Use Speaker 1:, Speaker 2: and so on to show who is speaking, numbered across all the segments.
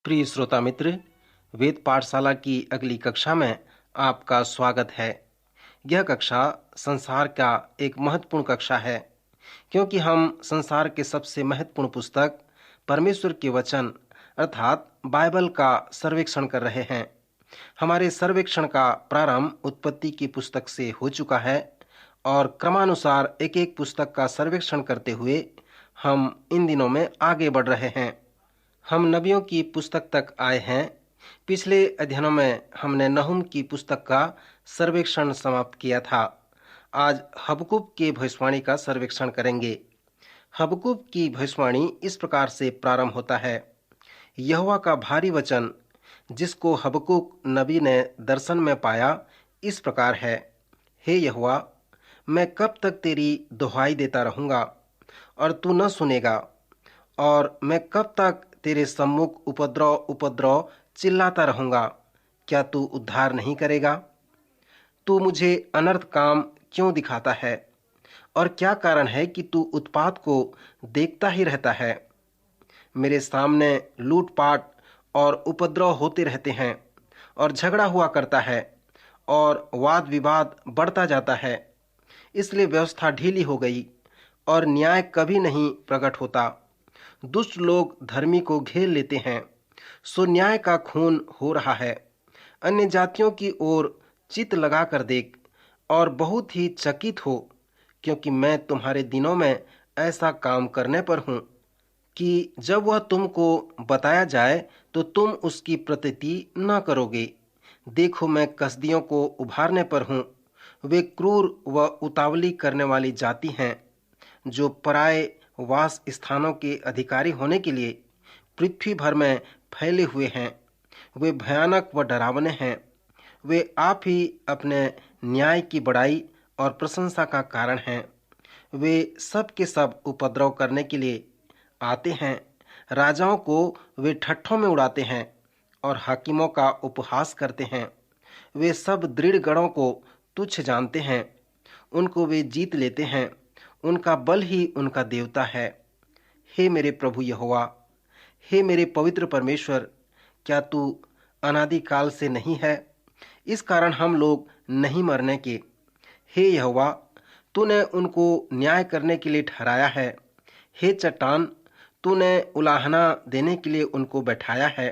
Speaker 1: प्रिय श्रोता मित्र, वेद पाठशाला की अगली कक्षा में आपका स्वागत है। यह कक्षा संसार का एक महत्वपूर्ण कक्षा है, क्योंकि हम संसार के सबसे महत्वपूर्ण पुस्तक परमेश्वर के वचन अर्थात बाइबल का सर्वेक्षण कर रहे हैं। हमारे सर्वेक्षण का प्रारंभ उत्पत्ति की पुस्तक से हो चुका है और क्रमानुसार एक एक पुस्तक का सर्वेक्षण करते हुए हम इन दिनों में आगे बढ़ रहे हैं। हम नबियों की पुस्तक तक आए हैं। पिछले अध्ययनों में हमने नहूम की पुस्तक का सर्वेक्षण समाप्त किया था। आज हबक्कूक की भविष्यवाणी का सर्वेक्षण करेंगे। हबक्कूक की भविष्यवाणी इस प्रकार से प्रारंभ होता है। यहोवा का भारी वचन जिसको हबक्कूक नबी ने दर्शन में पाया इस प्रकार है। हे यहोवा, मैं कब तक तेरी दुहाई देता रहूंगा और तू न सुनेगा, और मैं कब तक तेरे सम्मुख उपद्रव उपद्रव चिल्लाता रहूंगा, क्या तू उद्धार नहीं करेगा? तू मुझे अनर्थ काम क्यों दिखाता है, और क्या कारण है कि तू उत्पात को देखता ही रहता है? मेरे सामने लूटपाट और उपद्रव होते रहते हैं और झगड़ा हुआ करता है और वाद विवाद बढ़ता जाता है। इसलिए व्यवस्था ढीली हो गई और न्याय कभी नहीं प्रकट होता। दुष्ट लोग धर्मी को घेर लेते हैं, सो न्याय का खून हो रहा है। अन्य जातियों की ओर चित्त लगा कर देख और बहुत ही चकित हो, क्योंकि मैं तुम्हारे दिनों में ऐसा काम करने पर हूँ कि जब वह तुमको बताया जाए तो तुम उसकी प्रतीति न करोगे। देखो, मैं कसदियों को उभारने पर हूँ। वे क्रूर व उतावली करने वाली जाति हैं, जो पराये वास स्थानों के अधिकारी होने के लिए पृथ्वी भर में फैले हुए हैं। वे भयानक व डरावने हैं। वे आप ही अपने न्याय की बड़ाई और प्रशंसा का कारण हैं। वे सब के सब उपद्रव करने के लिए आते हैं। राजाओं को वे ठट्ठों में उड़ाते हैं और हाकिमों का उपहास करते हैं। वे सब दृढ़ गढ़ों को तुच्छ जानते हैं। उनको वे जीत लेते हैं। उनका बल ही उनका देवता है। हे मेरे प्रभु यहोवा, हे मेरे पवित्र परमेश्वर, क्या तू अनादिकाल से नहीं है? इस कारण हम लोग नहीं मरने के। हे यहोवा, तूने उनको न्याय करने के लिए ठहराया है। हे चट्टान, तूने उलाहना देने के लिए उनको बैठाया है।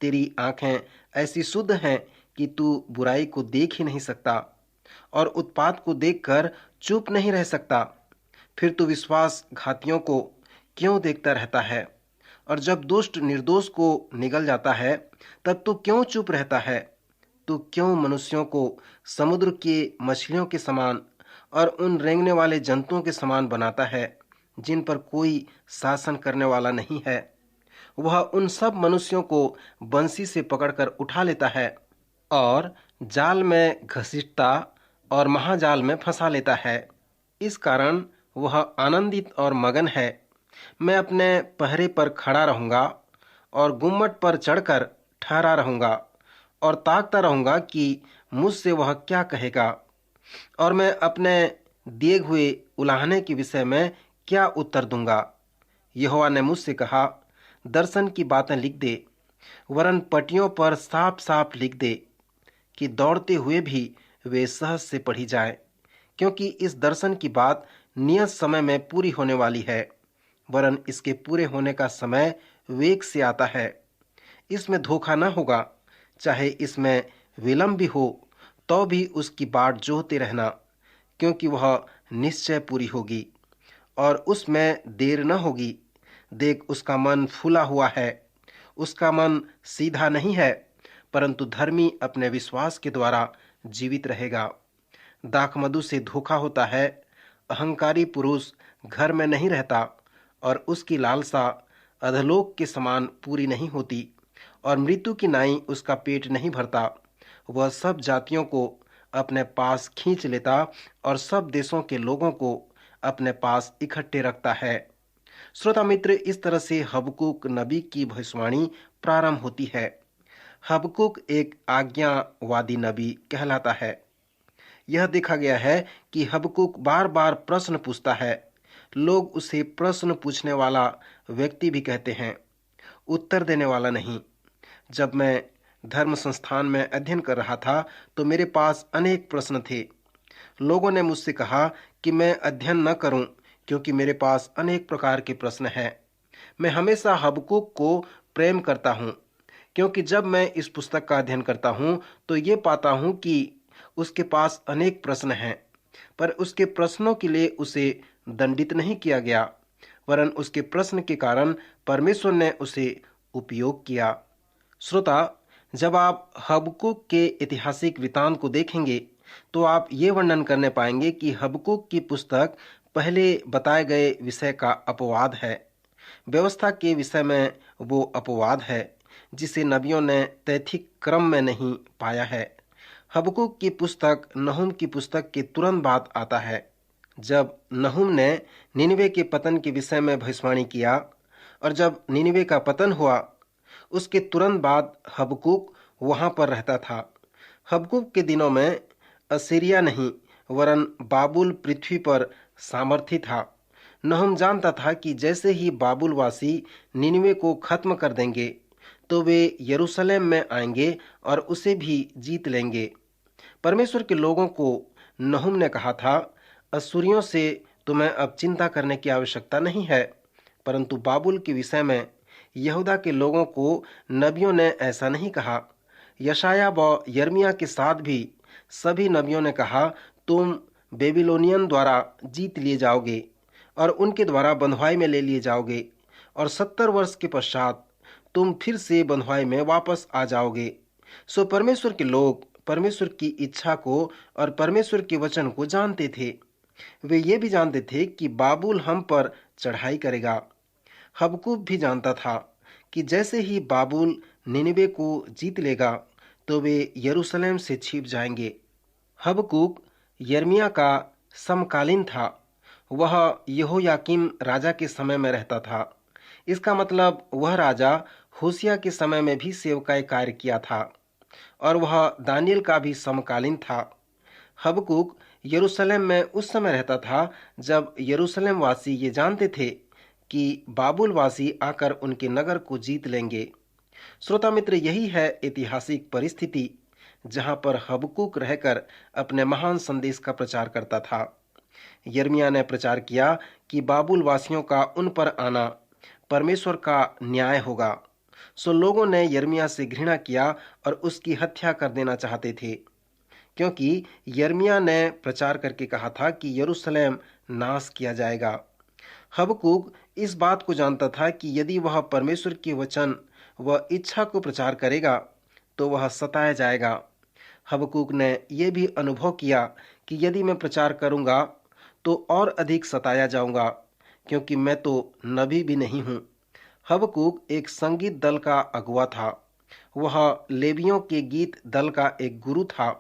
Speaker 1: तेरी आंखें ऐसी शुद्ध हैं कि तू बुराई को देख ही नहीं सकता और उत्पात को देखकर चुप नहीं रह सकता। फिर तू विश्वासघातियों को क्यों देखता रहता है? और जब दुष्ट निर्दोष को निगल जाता है, तब तू क्यों चुप रहता है? तू क्यों मनुष्यों को समुद्र के मछलियों के समान और उन रेंगने वाले जंतुओं के समान बनाता है, जिन पर कोई शासन करने वाला नहीं है? वह उन सब मनुष्यों को बंसी से पकड़कर उठा लेता है और जाल में घसीटता और महाजाल में फंसा लेता है। इस कारण वह आनंदित और मगन है। मैं अपने पहरे पर खड़ा रहूंगा और गुम्मट पर चढ़कर ठहरा रहूंगा और ताकता रहूंगा कि मुझसे वह क्या कहेगा, और मैं अपने दिए हुए उलाहने के विषय में क्या उत्तर दूंगा। यहोवा ने मुझसे कहा, दर्शन की बातें लिख दे, वरन पटियों पर साफ साफ लिख दे, कि दौड़ते हुए भी वे सहज से पढ़ी जाए, क्योंकि इस दर्शन की बात नियत समय में पूरी होने वाली है, वरन इसके पूरे होने का समय वेग से आता है। इसमें धोखा न होगा। चाहे इसमें विलंब भी हो, तो भी उसकी बाट जोहते रहना, क्योंकि वह निश्चय पूरी होगी और उसमें देर न होगी। देख, उसका मन फूला हुआ है, उसका मन सीधा नहीं है, परंतु धर्मी अपने विश्वास के द्वारा जीवित रहेगा। दाखमधु से धोखा होता है। अहंकारी पुरुष घर में नहीं रहता और उसकी लालसा अधलोक के समान पूरी नहीं होती, और मृत्यु की नाई उसका पेट नहीं भरता। वह सब जातियों को अपने पास खींच लेता और सब देशों के लोगों को अपने पास इकट्ठे रखता है। श्रोता मित्र, इस तरह से हबक्कूक नबी की भविष्यवाणी प्रारंभ होती है। हबक्कूक एक आज्ञावादी नबी कहलाता है। यह देखा गया है कि हबक्कूक बार बार प्रश्न पूछता है। लोग उसे प्रश्न पूछने वाला व्यक्ति भी कहते हैं, उत्तर देने वाला नहीं। जब मैं धर्म संस्थान में अध्ययन कर रहा था तो मेरे पास अनेक प्रश्न थे। लोगों ने मुझसे कहा कि मैं अध्ययन न करूं क्योंकि मेरे पास अनेक प्रकार के प्रश्न हैं। मैं हमेशा हबक्कूक को प्रेम करता हूं क्योंकि जब मैं इस पुस्तक का अध्ययन करता हूं तो ये पाता हूं कि उसके पास अनेक प्रश्न हैं, पर उसके प्रश्नों के लिए उसे दंडित नहीं किया गया, वरन उसके प्रश्न के कारण परमेश्वर ने उसे उपयोग किया। श्रोता, जब आप हबक्कूक के ऐतिहासिक वृतांत को देखेंगे तो आप ये वर्णन करने पाएंगे कि हबक्कूक की पुस्तक पहले बताए गए विषय का अपवाद है। व्यवस्था के विषय में वो अपवाद है जिसे नबियों ने तैथिक क्रम में नहीं पाया है। हबक्कूक की पुस्तक नहूम की पुस्तक के तुरंत बाद आता है। जब नहूम ने निनवे के पतन के विषय में भविष्यवाणी किया और जब निनवे का पतन हुआ उसके तुरंत बाद हबक्कूक वहां पर रहता था। हबक्कूक के दिनों में असीरिया नहीं वरन बाबुल पृथ्वी पर सामर्थी था। नहूम जानता था कि जैसे ही बाबुलवासी निनवे को खत्म कर देंगे तो वे यरूशलेम में आएंगे और उसे भी जीत लेंगे। परमेश्वर के लोगों को नहूम ने कहा था, अश्शूरियों से तुम्हें अब चिंता करने की आवश्यकता नहीं है, परंतु बाबुल के विषय में यहूदा के लोगों को नबियों ने ऐसा नहीं कहा। यशाया व यर्मिया के साथ भी सभी नबियों ने कहा, तुम बेबीलोनियन द्वारा जीत लिए जाओगे और उनके द्वारा बंधुआई में ले लिए जाओगे और 70 वर्ष के पश्चात तुम फिर से बंधुआई में वापस आ जाओगे। सो परमेश्वर के लोग परमेश्वर की इच्छा को और परमेश्वर के वचन को जानते थे। वे ये भी जानते थे कि बाबुल हम पर चढ़ाई करेगा। हबक्कूक भी जानता था कि जैसे ही बाबुल निनवे को जीत लेगा तो वे यरूशलेम से छिप जाएंगे। हबक्कूक यर्मिया का समकालीन था। वह यहोयाकीम राजा के समय में रहता था। इसका मतलब वह राजा होशिया के समय में भी सेवकाई कार्य किया था और वह दानियल का भी समकालीन था। हबक्कूक यरूशलेम में उस समय रहता था जब यरूशलेम वासी ये जानते थे कि बाबुल वासी आकर उनके नगर को जीत लेंगे। श्रोता मित्र, यही है ऐतिहासिक परिस्थिति जहां पर हबक्कूक रहकर अपने महान संदेश का प्रचार करता था। यर्मिया ने प्रचार किया कि बाबुल वासियों का उन पर आना परमेश्वर का न्याय होगा। सो लोगों ने यर्मिया से घृणा किया और उसकी हत्या कर देना चाहते थे, क्योंकि यर्मिया ने प्रचार करके कहा था कि यरूशलेम नाश किया जाएगा। हबक्कूक इस बात को जानता था कि यदि वह परमेश्वर के वचन व इच्छा को प्रचार करेगा तो वह सताया जाएगा। हबक्कूक ने यह भी अनुभव किया कि यदि मैं प्रचार करूंगा तो और अधिक सताया जाऊंगा, क्योंकि मैं तो नबी भी नहीं हूं। हबक्कूक एक संगीत दल का अगुवा था। वह लेवियों के गीत दल का एक गुरु था।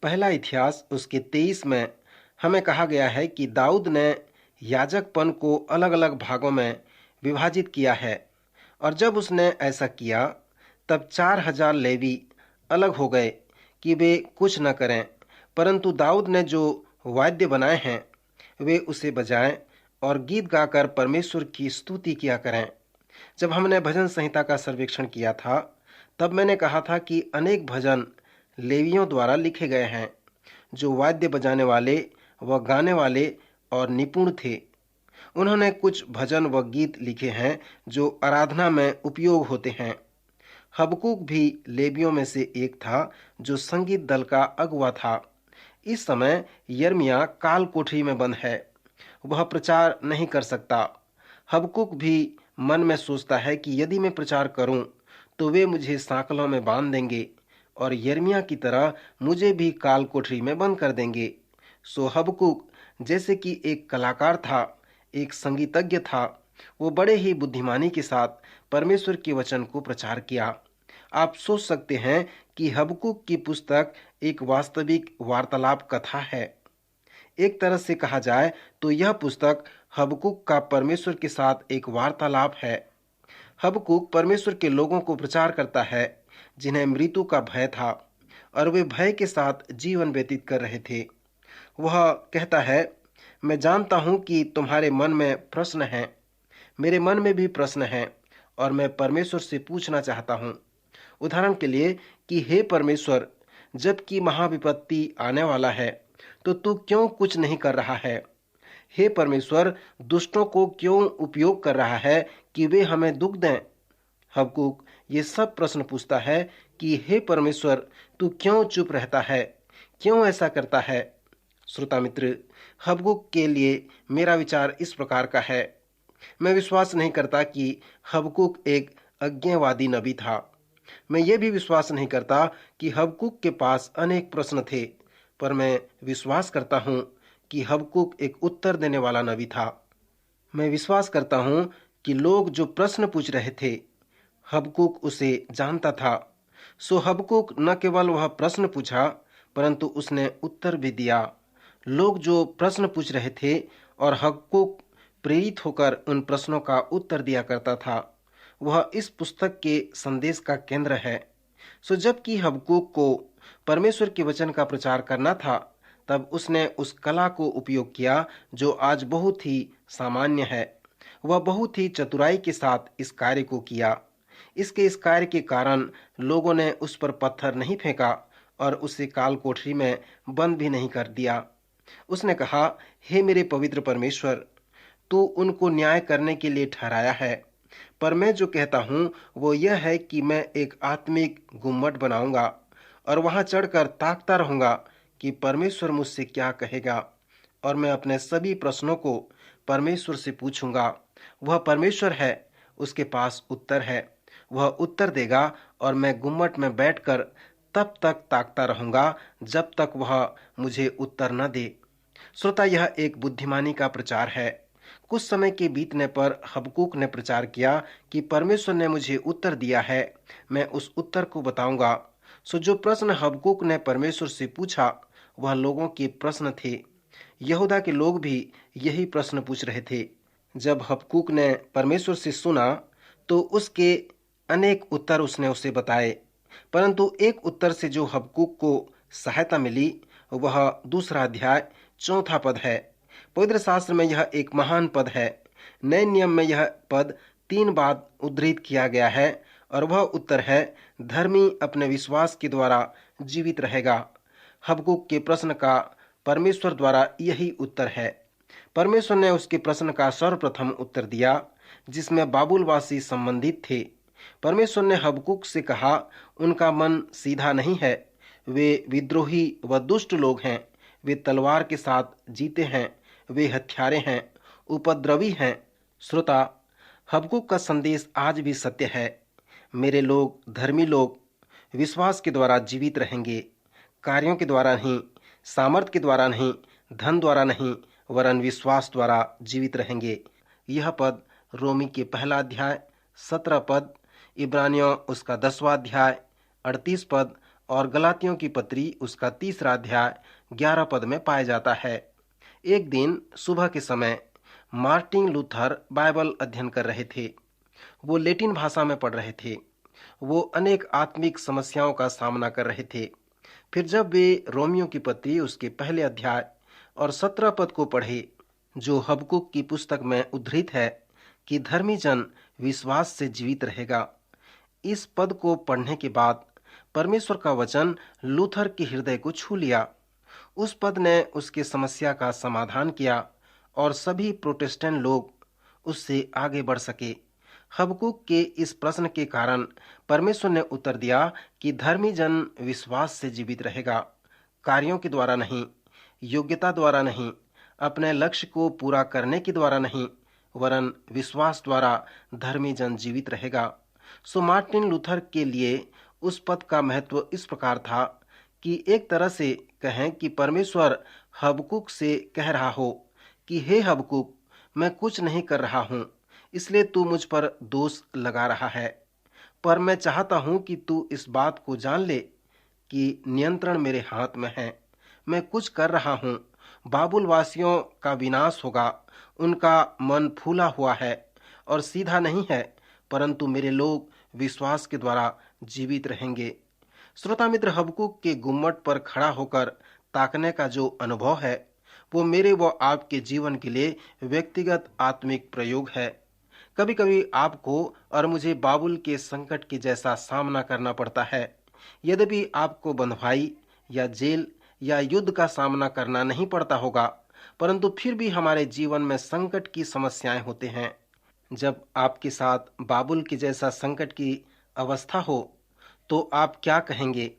Speaker 1: पहला इतिहास उसके 23 में हमें कहा गया है कि दाऊद ने याजकपन को अलग अलग भागों में विभाजित किया है और जब उसने ऐसा किया तब 4000 लेवी अलग हो गए कि वे कुछ न करें, परंतु दाऊद ने जो वाद्य बनाए हैं वे उसे बजाएं और गीत गाकर परमेश्वर की स्तुति किया करें। जब हमने भजन संहिता का सर्वेक्षण किया था तब मैंने कहा था कि अनेक भजन लेवियों द्वारा लिखे गए हैं जो वाद्य बजाने वाले व गाने वाले और निपुण थे। उन्होंने कुछ भजन व गीत लिखे हैं जो आराधना में उपयोग होते हैं। हबक्कूक भी लेवियों में से एक था जो संगीत दल का अगुवा था। इस समय यर्मिया काल कोठरी में बंद है, वह प्रचार नहीं कर सकता। हबक्कूक भी मन में सोचता है कि यदि मैं प्रचार करूं तो वे मुझे सांकलों में बांध देंगे और यर्मिया की तरह मुझे भी काल कोठरी में बंद कर देंगे। सो हबक्कूक जैसे कि एक कलाकार था, एक संगीतज्ञ था, वो बड़े ही बुद्धिमानी के साथ परमेश्वर के वचन को प्रचार किया। आप सोच सकते हैं कि हबक्कूक की पुस्तक एक वास्तविक वार्तालाप कथा है। एक तरह से कहा जाए तो यह पुस्तक हबक्कूक का परमेश्वर के साथ एक वार्तालाप है। हबक्कूक परमेश्वर के लोगों को प्रचार करता है जिन्हें मृत्यु का भय था और वे भय के साथ जीवन व्यतीत कर रहे थे। वह कहता है, मैं जानता हूं कि तुम्हारे मन में प्रश्न हैं, मेरे मन में भी प्रश्न हैं और मैं परमेश्वर से पूछना चाहता हूं। उदाहरण के लिए कि हे परमेश्वर, जबकि महाविपत्ति आने वाला है तो तू क्यों कुछ नहीं कर रहा है? हे परमेश्वर, दुष्टों को क्यों उपयोग कर रहा है कि वे हमें दुख दें? हबक्कूक ये सब प्रश्न पूछता है कि हे परमेश्वर, तू क्यों चुप रहता है, क्यों ऐसा करता है? श्रोता मित्र, हबक्कूक के लिए मेरा विचार इस प्रकार का है। मैं विश्वास नहीं करता कि हबक्कूक एक अज्ञेयवादी नबी था। मैं ये भी विश्वास नहीं करता कि हबक्कूक के पास अनेक प्रश्न थे, पर मैं विश्वास करता हूँ कि हबक्कूक एक उत्तर देने वाला नबी था। मैं विश्वास करता हूँ कि लोग जो प्रश्न पूछ रहे थे, हबक्कूक उसे जानता था। सो हबक्कूक न केवल वह प्रश्न पूछा, परंतु उसने उत्तर भी दिया। लोग जो प्रश्न पूछ रहे थे और हबक्कूक प्रेरित होकर उन प्रश्नों का उत्तर दिया करता था, वह इस पुस्तक के संदेश का केंद्र है। सो जबकि हबक्कूक को परमेश्वर के वचन का प्रचार करना था, तब उसने उस कला को उपयोग किया जो आज बहुत ही सामान्य है। वह बहुत ही चतुराई के साथ इस कार्य को किया। इस कार्य के कारण लोगों ने उस पर पत्थर नहीं फेंका और उसे काल कोठरी में बंद भी नहीं कर दिया। उसने कहा, हे मेरे पवित्र परमेश्वर, तू उनको न्याय करने के लिए ठहराया है, पर मैं जो कहता हूँ वो यह है कि मैं एक आत्मिक गुम्मट बनाऊंगा और वहां चढ़कर ताकता रहूंगा कि परमेश्वर मुझसे क्या कहेगा, और मैं अपने सभी प्रश्नों को परमेश्वर से पूछूंगा। वह परमेश्वर है, उसके पास उत्तर है, वह उत्तर देगा और मैं गुम्मट में बैठकर तब तक ताकता रहूंगा जब तक वह मुझे उत्तर न दे। श्रोता, यह एक बुद्धिमानी का प्रचार है। कुछ समय के बीतने पर हबक्कूक ने प्रचार किया कि परमेश्वर ने मुझे उत्तर दिया है, मैं उस उत्तर को बताऊंगा। सो जो प्रश्न हबक्कूक ने परमेश्वर से पूछा, वह लोगों के प्रश्न थे। यहूदा के लोग भी यही प्रश्न पूछ रहे थे। जब हबक्कूक ने परमेश्वर से सुना तो उसके अनेक उत्तर उसने उसे बताए, परंतु एक उत्तर से जो हबक्कूक को सहायता मिली, वह दूसरा अध्याय 4 पद है। पवित्र शास्त्र में यह एक महान पद है। नए नियम में यह पद 3 बार उद्धृत किया गया है और वह उत्तर है, धर्मी अपने विश्वास के द्वारा जीवित रहेगा। हबक्कूक के प्रश्न का परमेश्वर द्वारा यही उत्तर है। परमेश्वर ने उसके प्रश्न का सर्वप्रथम उत्तर दिया, जिसमें बाबुलवासी संबंधित थे। परमेश्वर ने हबक्कूक से कहा, उनका मन सीधा नहीं है, वे विद्रोही व दुष्ट लोग हैं, वे तलवार के साथ जीते हैं, वे हत्यारे हैं, उपद्रवी हैं। श्रोता, हबक्कूक का संदेश आज भी सत्य है। मेरे लोग, धर्मी लोग, विश्वास के द्वारा जीवित रहेंगे, कार्यों के द्वारा नहीं, सामर्थ के द्वारा नहीं, धन द्वारा नहीं, वरन विश्वास द्वारा जीवित रहेंगे। यह पद रोमी के 1 अध्याय 17 पद, इब्रानियों उसका 10वां अध्याय 38 पद और गलातियों की पत्री उसका 3 अध्याय 11 पद में पाया जाता है। एक दिन सुबह के समय मार्टिन लूथर बाइबल अध्ययन कर रहे थे। वो लैटिन भाषा में पढ़ रहे थे। वो अनेक आत्मिक समस्याओं का सामना कर रहे थे। फिर जब वे रोमियो की पत्री उसके 1 अध्याय और 17 पद को पढ़े, जो हबक्कूक की पुस्तक में उद्धृत है कि धर्मी जन विश्वास से जीवित रहेगा, इस पद को पढ़ने के बाद परमेश्वर का वचन लूथर के हृदय को छू लिया। उस पद ने उसकी समस्या का समाधान किया और सभी प्रोटेस्टेंट लोग उससे आगे बढ़ सके। हबक्कूक के इस प्रश्न के कारण परमेश्वर ने उत्तर दिया कि धर्मी जन विश्वास से जीवित रहेगा, कार्यों के द्वारा नहीं, योग्यता द्वारा नहीं, अपने लक्ष्य को पूरा करने के द्वारा नहीं, वरन विश्वास द्वारा धर्मी जन जीवित रहेगा। सो मार्टिन लूथर के लिए उस पद का महत्व इस प्रकार था कि एक तरह से कहें कि परमेश्वर हबक्कूक से कह रहा हो कि हे हबक्कूक, मैं कुछ नहीं कर रहा हूँ, इसलिए तू मुझ पर दोष लगा रहा है, पर मैं चाहता हूँ कि तू इस बात को जान ले कि नियंत्रण मेरे हाथ में है। मैं कुछ कर रहा हूँ। बाबुल वासियों का विनाश होगा, उनका मन फूला हुआ है और सीधा नहीं है, परंतु मेरे लोग विश्वास के द्वारा जीवित रहेंगे। श्रोता मित्र, हबक्कूक के गुम्मट पर खड़ा होकर ताकने का जो अनुभव है, वो मेरे व आपके जीवन के लिए व्यक्तिगत आत्मिक प्रयोग है। कभी कभी आपको और मुझे बाबुल के संकट के जैसा सामना करना पड़ता है। यद्यपि आपको बंधुआई या जेल या युद्ध का सामना करना नहीं पड़ता होगा, परंतु फिर भी हमारे जीवन में संकट की समस्याएं होते हैं। जब आपके साथ बाबुल के जैसा संकट की अवस्था हो तो आप क्या कहेंगे?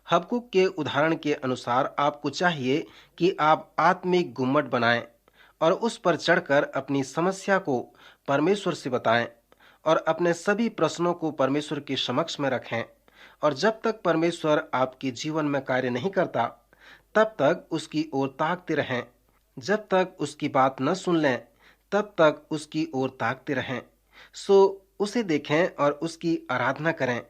Speaker 1: हबक्कूक के उदाहरण के अनुसार आपको चाहिए कि आप आत्मिक गुम्मट बनाएं और उस पर चढ़कर अपनी समस्या को परमेश्वर से बताएं और अपने सभी प्रश्नों को परमेश्वर के समक्ष में रखें। और जब तक परमेश्वर आपके जीवन में कार्य नहीं करता, तब तक उसकी ओर ताकते रहें। जब तक उसकी बात न सुन लें, तब तक उसकी ओर ताकते रहें। सो उसे देखें और उसकी आराधना करें,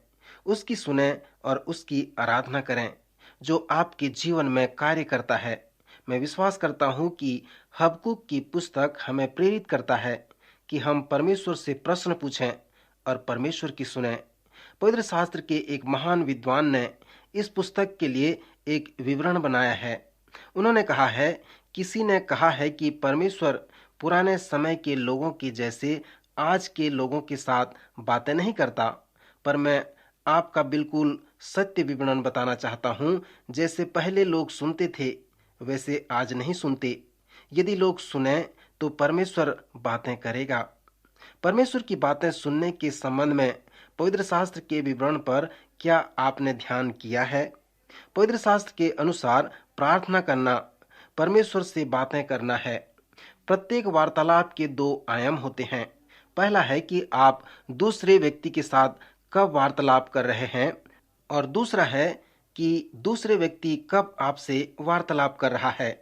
Speaker 1: उसकी सुने और उसकी आराधना करें, जो आपके जीवन में कार्य करता है। मैं विश्वास करता हूँ कि हबक्कूक की पुस्तक हमें प्रेरित करता है कि हम परमेश्वर से प्रश्न पूछें और परमेश्वर की सुने। पवित्र शास्त्र के एक महान विद्वान ने इस पुस्तक के लिए एक विवरण बनाया है। उन्होंने कहा है, किसी ने कहा है कि परमेश्वर पुराने समय के लोगों के जैसे आज के लोगों के साथ बातें नहीं करता, पर मैं आपका बिल्कुल सत्य विवरण बताना चाहता हूँ। जैसे पहले लोग सुनते थे, वैसे आज नहीं सुनते। यदि लोग सुने तो परमेश्वर बातें करेगा। परमेश्वर की बातें सुनने के संबंध में पवित्र शास्त्र के विवरण पर क्या आपने ध्यान किया है? पवित्र शास्त्र के अनुसार प्रार्थना करना परमेश्वर से बातें करना है। प्रत्येक वार्तालाप के दो आयाम होते हैं। पहला है कि आप दूसरे व्यक्ति के साथ कब वार्तालाप कर रहे हैं, और दूसरा है कि दूसरे व्यक्ति कब आपसे वार्तालाप कर रहा है।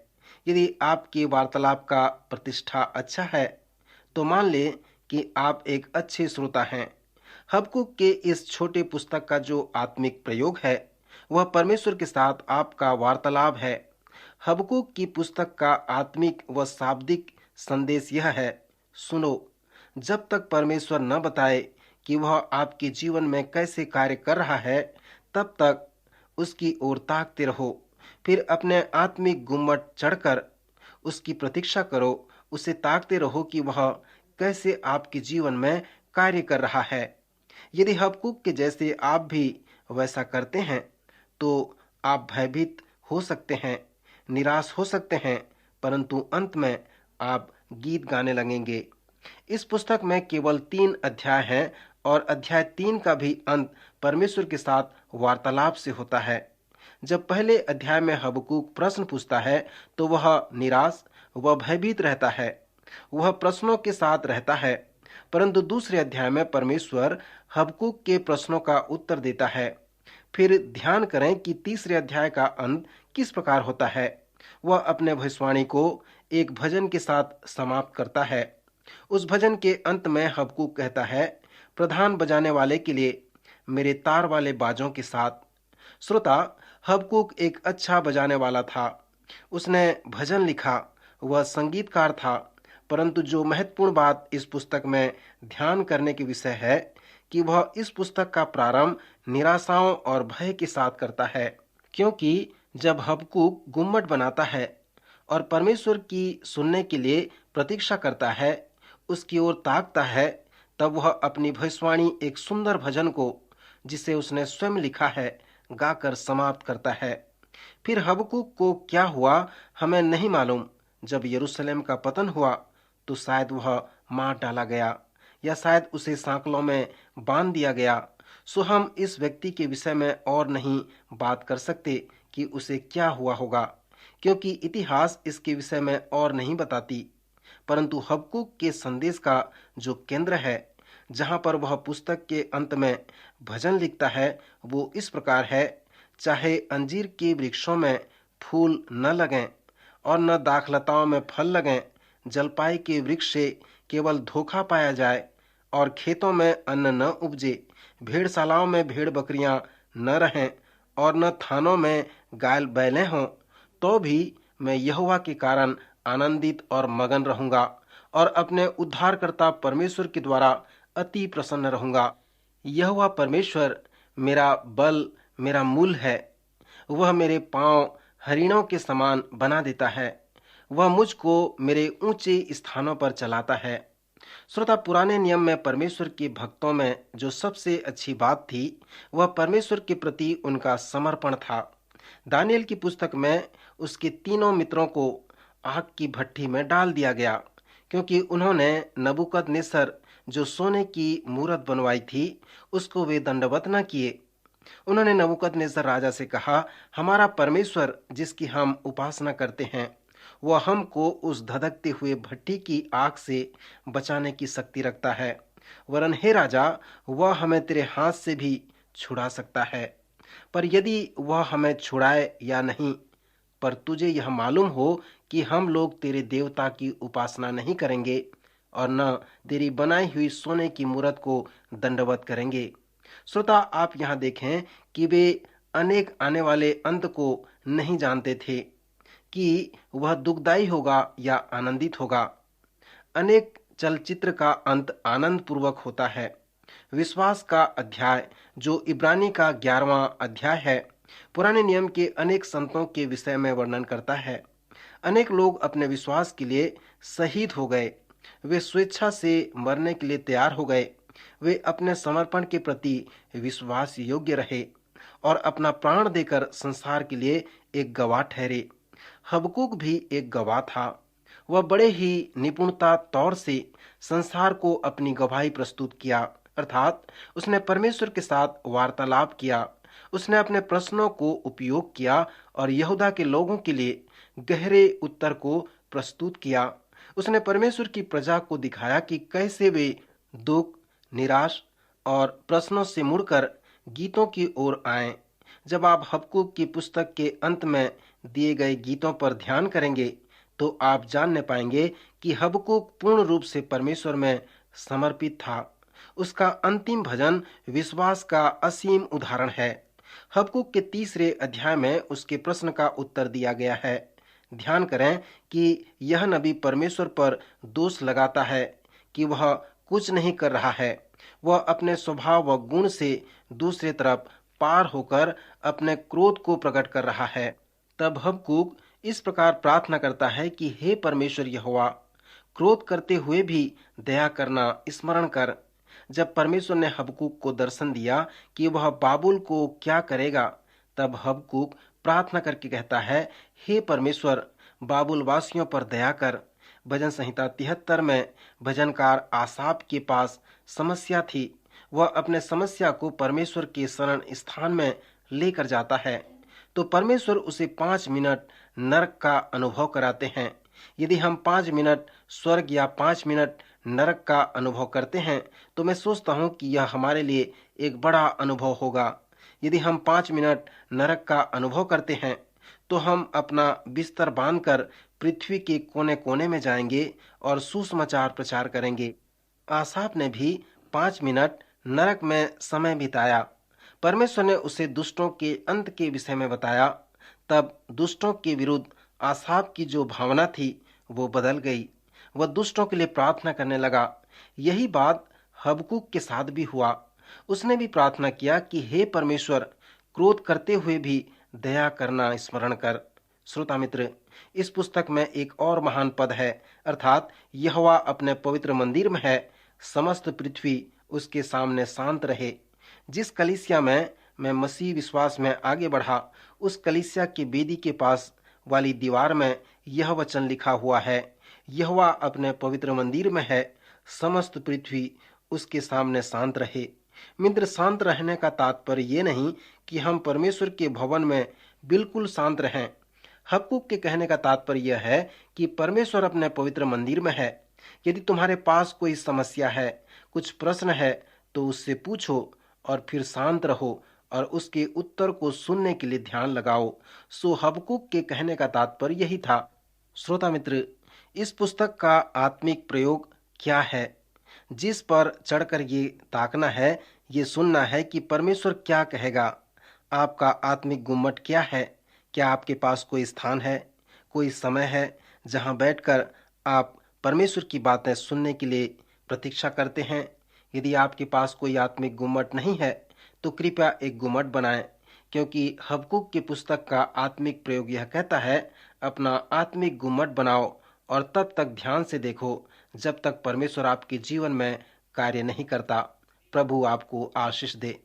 Speaker 1: यदि आपके वार्तालाप का प्रतिष्ठा अच्छा है, तो मान ले कि आप एक अच्छे श्रोता हैं। हबक्कूक के इस छोटे पुस्तक का जो आत्मिक प्रयोग है, वह परमेश्वर के साथ आपका वार्तालाप है। हबक्कूक की पुस्तक का आत्मिक व शाब्दिक संदेश यह है, सुनो। जब तक परमेश्वर न बताए कि वह आपके जीवन में कैसे कार्य कर रहा है, तब तक उसकी ओर ताकते रहो। फिर अपने आत्मिक गुम्मट चढ़कर उसकी प्रतीक्षा करो। उसे ताकते रहो कि वह कैसे आपके जीवन में कार्य कर रहा है। यदि हबक्कूक के जैसे आप भी वैसा करते हैं, तो आप भयभीत हो सकते हैं, निराश हो सकते हैं, परंतु अंत में आप गीत गाने लगेंगे। इस पुस्तक में केवल 3 अध्याय हैं और अध्याय 3 का भी अंत परमेश्वर के साथ वार्तालाप से होता है। जब पहले अध्याय में हबक्कूक प्रश्न पूछता है, तो वह निराश व भयभीत रहता है, वह प्रश्नों के साथ रहता है। परंतु दूसरे अध्याय में परमेश्वर हबक्कूक के प्रश्नों का उत्तर देता है। फिर ध्यान करें कि तीसरे अध्याय का अंत किस प्रकार होता है। वह अपने भविष्यवाणी को एक भजन के साथ समाप्त करता है। उस भजन के अंत में हबक्कूक कहता है, प्रधान बजाने वाले के लिए मेरे तार वाले बाजों के साथ। श्रोता, हबक्कूक एक अच्छा बजाने वाला था। उसने भजन लिखा, वह संगीतकार था। परंतु जो महत्वपूर्ण बात इस पुस्तक में ध्यान करने की विषय है कि वह इस पुस्तक का प्रारंभ निराशाओं और भय के साथ करता है। क्योंकि जब हबक्कूक गुम्मट बनाता है और परमेश्वर की सुनने के लिए प्रतीक्षा करता है, उसकी ओर ताकता है, तब वह अपनी भविष्यवाणी एक सुंदर भजन को, जिसे उसने स्वयं लिखा है, गाकर समाप्त करता है। फिर हबक्कूक को क्या हुआ हमें नहीं मालूम। जब यरूशलेम का पतन हुआ तो शायद वह मार डाला गया, या शायद उसे सांकलों में बांध दिया गया। सो हम इस व्यक्ति के विषय में और नहीं बात कर सकते कि उसे क्या हुआ होगा, क्योंकि इतिहास इसके विषय में और नहीं बताती। परंतु हबक्कूक के संदेश का जो केंद्र है, जहां पर वह पुस्तक के अंत में भजन लिखता है, वो इस प्रकार है, चाहे अंजीर के वृक्षों में फूल न लगें और न दाखलताओं में फल लगें, जलपाई के वृक्ष से केवल धोखा पाया जाए और खेतों में अन्न न उपजे, भेड़शालाओं में भेड़ बकरियां न रहें और न थानों में गाय बैलें हों, तो भी मैं यहोवा के कारण आनंदित और मगन रहूंगा और अपने उद्धारकर्ता परमेश्वर के द्वारा अति प्रसन्न रहूंगा। यहोवा परमेश्वर मेरा बल, मेरा मूल है। वह मेरे पांव हरिणों के समान बना देता है। वह मुझको मेरे ऊंचे स्थानों पर चलाता है। श्रोता, पुराने नियम में परमेश्वर के भक्तों में जो सबसे अच्छी बात थी, वह परमेश्वर के प्रति उनका समर्पण था। दानियल की पुस्तक में उसके तीनों मित्रों को आग की भट्ठी में डाल दिया गया, क्योंकि उन्होंने नबूकदनेस्सर जो सोने की मूरत बनवाई थी, उसको वे दंडवत न किए। उन्होंने नबूकदनेस्सर राजा से कहा, हमारा परमेश्वर जिसकी हम उपासना करते हैं, वह हमको उस धधकते हुए भट्ठी की आग से बचाने की शक्ति रखता है। वरन हे राजा, वह हमें तेरे हाथ से भी छुड़ा सकता है। पर यदि वह हमें छुड़ाए या नहीं, पर तुझे यह मालूम हो कि हम लोग तेरे देवता की उपासना नहीं करेंगे और न तेरी बनाई हुई सोने की मूरत को दंडवत करेंगे। श्रोता, आप यहाँ देखें कि वे अनेक आने वाले अंत को नहीं जानते थे कि वह दुखदाई होगा या आनंदित होगा। अनेक चलचित्र का अंत आनंद पूर्वक होता है। विश्वास का अध्याय जो इब्रानी का 11वां अध्याय है, पुराने नियम के अनेक संतों के विषय में वर्णन करता है। अनेक लोग अपने विश्वास के लिए शहीद हो गए। वे स्वेच्छा से मरने के लिए तैयार हो गए। वे अपने समर्पण के प्रति विश्वास योग्य रहे और अपना प्राण देकर संसार के लिए एक गवाह ठहरे। हबक्कूक भी एक गवाह था। वह बड़े ही निपुणता तौर से संसार को अपनी गवाही प्रस्तुत किया, अर्थात उसने परमेश्वर के साथ वार्तालाप किया। उसने अपने प्रश्नों को उपयोग किया और यहूदा के लोगों के लिए गहरे उत्तर को प्रस्तुत किया। उसने परमेश्वर की प्रजा को दिखाया कि कैसे वे दुख, निराश और प्रश्नों से मुड़कर गीतों की ओर आएं। जब आप हबक्कूक की पुस्तक के अंत में दिए गए गीतों पर ध्यान करेंगे, तो आप जानने पाएंगे कि हबक्कूक पूर्ण रूप से परमेश्वर में समर्पित था। उसका अंतिम भजन विश्वास का असीम उदाहरण है। हबक्कूक के 3 अध्याय में उसके प्रश्न का उत्तर दिया गया है। ध्यान करें कि यह नबी परमेश्वर पर दोष लगाता है कि वह कुछ नहीं कर रहा है। वह अपने स्वभाव व गुण से दूसरे तरफ पार होकर अपने क्रोध को प्रकट कर रहा है। तब हबक्कूक इस प्रकार प्रार्थना करता है कि हे परमेश्वर यहोवा, क्रोध करते हुए भी दया करना स्मरण कर। जब परमेश्वर ने हबक्कूक को दर्शन दिया कि वह बाबुल को क्या करेगा, तब हबक्कूक प्रार्थना करके कहता है, हे परमेश्वर, बाबुल वासियों पर दया कर। भजन संहिता 73 में भजनकार आसाफ के पास समस्या थी। वह अपने समस्या को परमेश्वर के शरण स्थान में लेकर जाता है, तो परमेश्वर उसे 5 मिनट नरक का अनुभव कराते हैं। यदि हम 5 मिनट स्वर्ग या 5 मिनट नरक का अनुभव करते हैं, तो मैं सोचता हूँ कि यह हमारे लिए एक बड़ा अनुभव होगा। यदि हम 5 मिनट नरक का अनुभव करते हैं, तो हम अपना बिस्तर बांधकर पृथ्वी के कोने कोने में जाएंगे और सुसमाचार प्रचार करेंगे। आसाफ ने भी 5 मिनट नरक में समय बिताया। परमेश्वर ने उसे दुष्टों के अंत के विषय में बताया। तब दुष्टों के विरुद्ध आसाफ की जो भावना थी, वो बदल गई। वह दुष्टों के लिए प्रार्थना करने लगा। यही बात हबक्कूक के साथ भी हुआ। उसने भी प्रार्थना किया कि हे परमेश्वर, क्रोध करते हुए भी दया करना स्मरण कर। श्रोता मित्र, इस पुस्तक में एक और महान पद है, अर्थात यहोवा अपने पवित्र मंदिर में है, समस्त पृथ्वी उसके सामने शांत रहे। जिस कलीसिया में मैं मसीह विश्वास में आगे बढ़ा, उस कलीसिया की वेदी के पास वाली दीवार में यह वचन लिखा हुआ है, यहोवा अपने पवित्र मंदिर में है, समस्त पृथ्वी उसके सामने शांत रहे। मित्र, शांत रहने का तात्पर्य ये नहीं कि हम परमेश्वर के भवन में बिल्कुल शांत रहें। हबक्कूक के कहने का तात्पर्य यह है कि परमेश्वर अपने पवित्र मंदिर में है। यदि तुम्हारे पास कोई समस्या है, कुछ प्रश्न है, तो उससे पूछो और फिर शांत रहो और उसके उत्तर को सुनने के लिए ध्यान लगाओ। सो हबक्कूक के कहने का तात्पर्य यही था। श्रोता मित्र, इस पुस्तक का आत्मिक प्रयोग क्या है? जिस पर चढ़कर ये ताकना है, ये सुनना है कि परमेश्वर क्या कहेगा। आपका आत्मिक गुम्मट क्या है? क्या आपके पास कोई स्थान है, कोई समय है जहां बैठकर आप परमेश्वर की बातें सुनने के लिए प्रतीक्षा करते हैं? यदि आपके पास कोई आत्मिक गुम्मट नहीं है, तो कृपया एक गुम्मट बनाएं, क्योंकि हबक्कूक की पुस्तक का आत्मिक प्रयोग यह कहता है, अपना आत्मिक गुम्मट बनाओ और तब तक ध्यान से देखो जब तक परमेश्वर आपके जीवन में कार्य नहीं करता। प्रभु आपको आशीष दे।